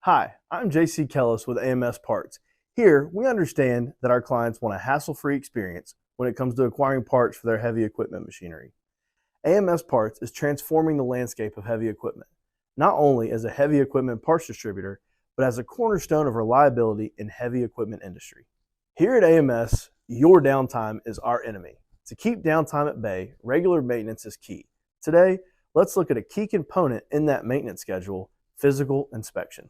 Hi, I'm JC Kellis with AMS Parts. Here, we understand that our clients want a hassle-free experience when it comes to acquiring parts for their heavy equipment machinery. AMS Parts is transforming the landscape of heavy equipment, not only as a heavy equipment parts distributor, but as a cornerstone of reliability in heavy equipment industry. Here at AMS, your downtime is our enemy. To keep downtime at bay, regular maintenance is key. Today, let's look at a key component in that maintenance schedule: physical inspection.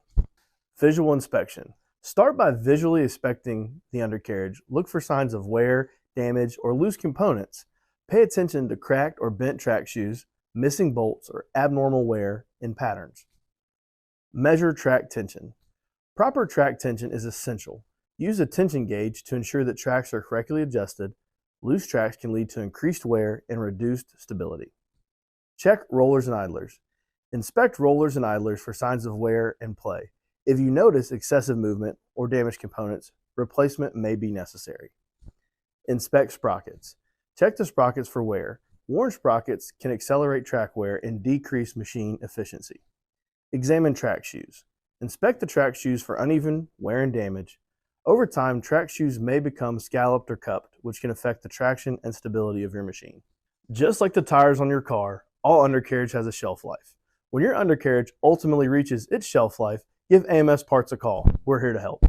Visual inspection. Start by visually inspecting the undercarriage. Look for signs of wear, damage, or loose components. Pay attention to cracked or bent track shoes, missing bolts, or abnormal wear in patterns. Measure track tension. Proper track tension is essential. Use a tension gauge to ensure that tracks are correctly adjusted. Loose tracks can lead to increased wear and reduced stability. Check rollers and idlers. Inspect rollers and idlers for signs of wear and play. If you notice excessive movement or damaged components, replacement may be necessary. Inspect sprockets. Check the sprockets for wear. Worn sprockets can accelerate track wear and decrease machine efficiency. Examine track shoes. Inspect the track shoes for uneven wear and damage. Over time, track shoes may become scalloped or cupped, which can affect the traction and stability of your machine. Just like the tires on your car, all undercarriage has a shelf life. When your undercarriage ultimately reaches its shelf life, give AMS Parts a call. We're here to help.